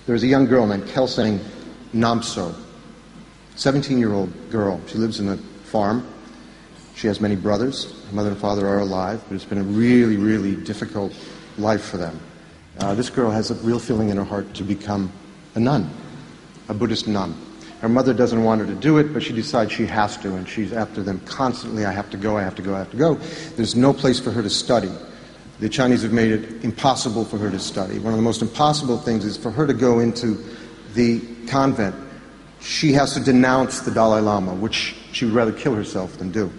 There's a young girl named Kelsang Namso, 17-year-old girl. She lives in a farm. She has many brothers. Her mother and father are alive, but it's been a really, really difficult life for them. This girl has a real feeling in her heart to become a nun, a Buddhist nun. Her mother doesn't want her to do it, but she decides she has to, and she's after them constantly. I have to go, I have to go, I have to go. There's no place for her to study. The Chinese have made it impossible for her to study. One of the most impossible things is for her to go into the convent. She has to denounce the Dalai Lama, which she would rather kill herself than do.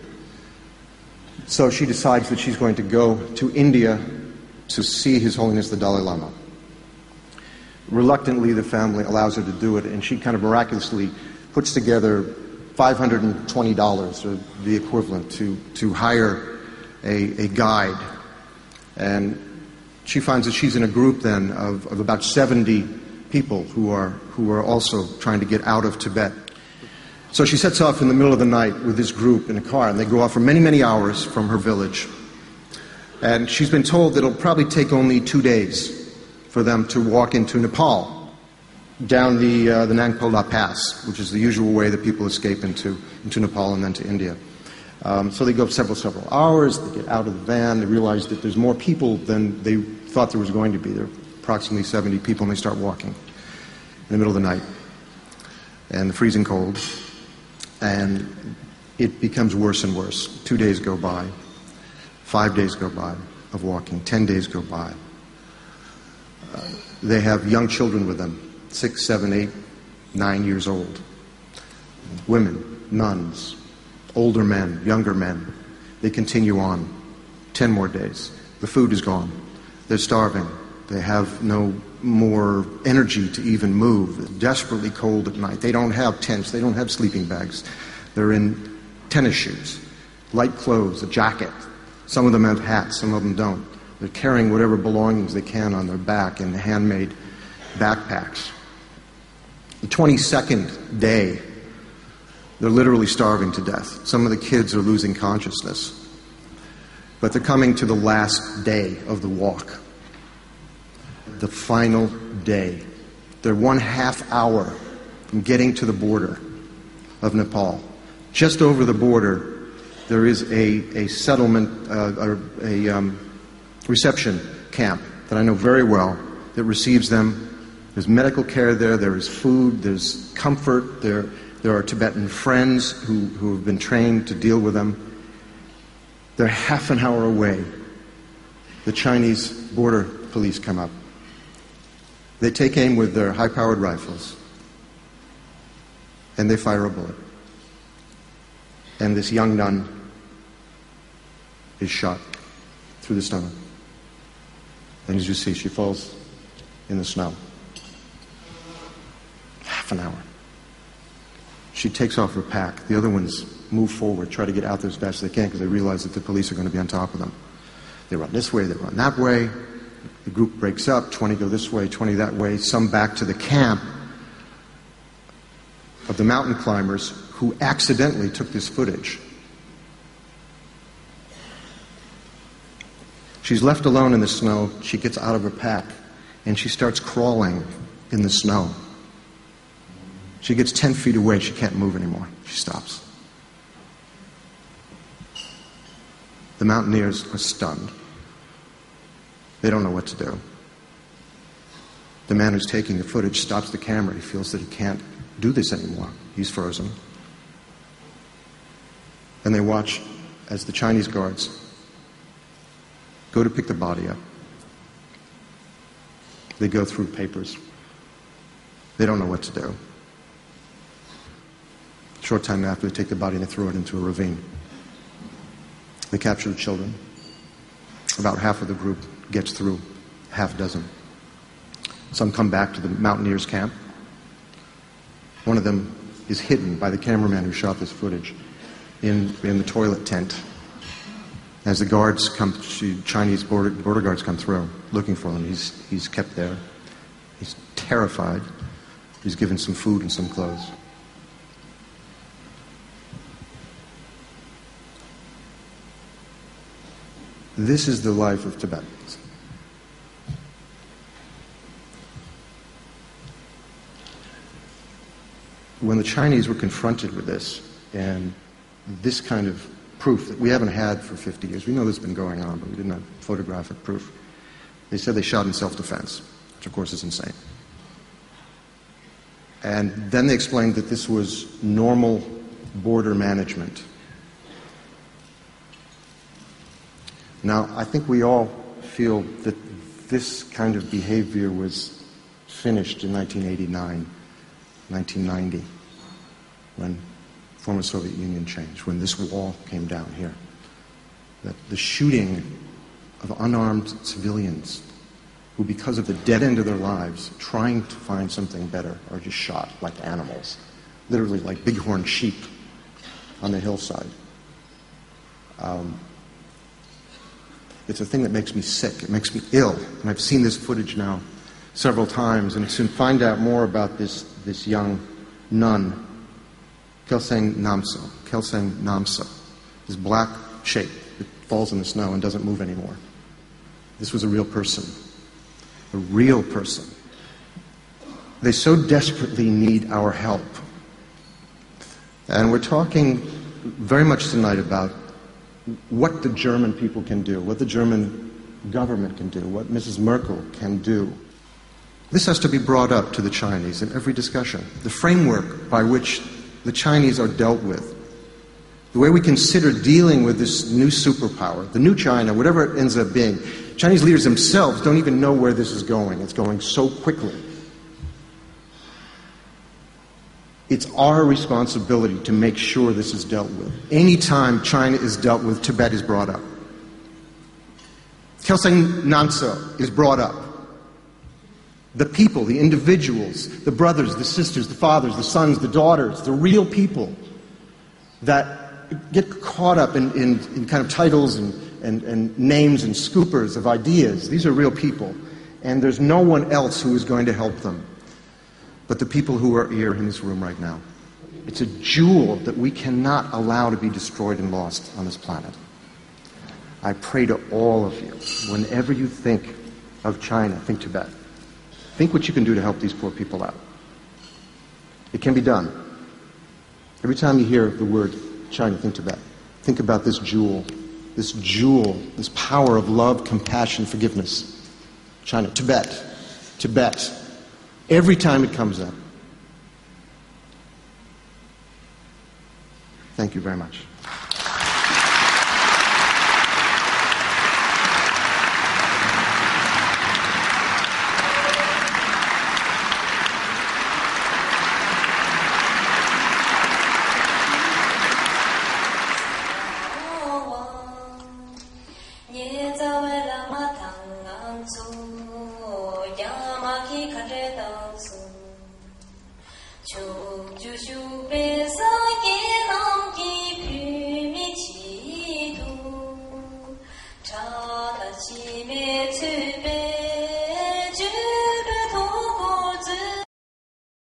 So she decides that she's going to go to India to see His Holiness the Dalai Lama. Reluctantly, the family allows her to do it, and she kind of miraculously puts together $520, or the equivalent, to hire a guide. And she finds that she's in a group then of about 70 people who are also trying to get out of Tibet. So she sets off in the middle of the night with this group in a car, and they go off for many, many hours from her village. And she's been told that it'll probably take only 2 days for them to walk into Nepal, down the Nangpa Pass, which is the usual way that people escape into Nepal and then to India. So they go several hours, they get out of the van, they realize that there's more people than they thought there was going to be. There are approximately 70 people, and they start walking in the middle of the night, and the freezing cold, and it becomes worse and worse. 2 days go by, 5 days go by of walking, 10 days go by. They have young children with them, 6, 7, 8, 9 years old. Women, nuns, older men, younger men. They continue on. 10 more days. The food is gone. They're starving. They have no more energy to even move. They're desperately cold at night. They don't have tents. They don't have sleeping bags. They're in tennis shoes, light clothes, a jacket. Some of them have hats. Some of them don't. They're carrying whatever belongings they can on their back in handmade backpacks. The 22nd day, they're literally starving to death. Some of the kids are losing consciousness. But they're coming to the last day of the walk. The final day. They're 1/2 hour from getting to the border of Nepal. Just over the border, there is a settlement, a reception camp that I know very well that receives them. There's medical care there, there is food, there's comfort, there are Tibetan friends who have been trained to deal with them. They're 1/2 hour away. The Chinese border police come up. They take aim with their high-powered rifles, and they fire a bullet. And this young nun is shot through the stomach. And as you see, she falls in the snow. 1/2 hour. She takes off her pack. The other ones move forward, try to get out there as fast as they can because they realize that the police are going to be on top of them. They run this way, they run that way. The group breaks up. 20 go this way, 20 that way. Some back to the camp of the mountain climbers who accidentally took this footage. She's left alone in the snow. She gets out of her pack and she starts crawling in the snow. She gets 10 feet away. She can't move anymore. She stops. The mountaineers are stunned. They don't know what to do. The man who's taking the footage stops the camera. He feels that he can't do this anymore. He's frozen. And they watch as the Chinese guards go to pick the body up. They go through papers. They don't know what to do. A short time after, they take the body and they throw it into a ravine. They capture the children. About half of the group gets through, 6. Some come back to the mountaineers' camp. One of them is hidden by the cameraman who shot this footage in the toilet tent. As the guards come, Chinese border guards come through looking for him. He's kept there. He's terrified. He's given some food and some clothes. This is the life of Tibetans. When the Chinese were confronted with this, and this kind of proof that we haven't had for 50 years, we know this has been going on, but we didn't have photographic proof, they said they shot in self-defense, which of course is insane. And then they explained that this was normal border management. Now, I think we all feel that this kind of behavior was finished in 1989, 1990, when the former Soviet Union changed, when this wall came down here. That the shooting of unarmed civilians who, because of the dead end of their lives, trying to find something better, are just shot like animals, literally like bighorn sheep on the hillside. It's a thing that makes me sick. It makes me ill. And I've seen this footage now several times. And to find out more about this young nun, Kelsang Namso, this black shape that falls in the snow and doesn't move anymore. This was a real person. A real person. They so desperately need our help. And we're talking very much tonight about what the German people can do, what the German government can do, what Mrs. Merkel can do. This has to be brought up to the Chinese in every discussion. The framework by which the Chinese are dealt with, the way we consider dealing with this new superpower, the new China, whatever it ends up being. Chinese leaders themselves don't even know where this is going. It's going so quickly. It's our responsibility to make sure this is dealt with. Anytime China is dealt with, Tibet is brought up. Kelsang Namso is brought up. The people, the individuals, the brothers, the sisters, the fathers, the sons, the daughters, the real people that get caught up in kind of titles and names and scoopers of ideas. These are real people. And there's no one else who is going to help them but the people who are here in this room right now. It's a jewel that we cannot allow to be destroyed and lost on this planet. I pray to all of you, whenever you think of China, think Tibet. Think what you can do to help these poor people out. It can be done. Every time you hear the word China, think Tibet. Think about this jewel, this power of love, compassion, forgiveness. China, Tibet, Tibet. Every time it comes up. Thank you very much. Yeah.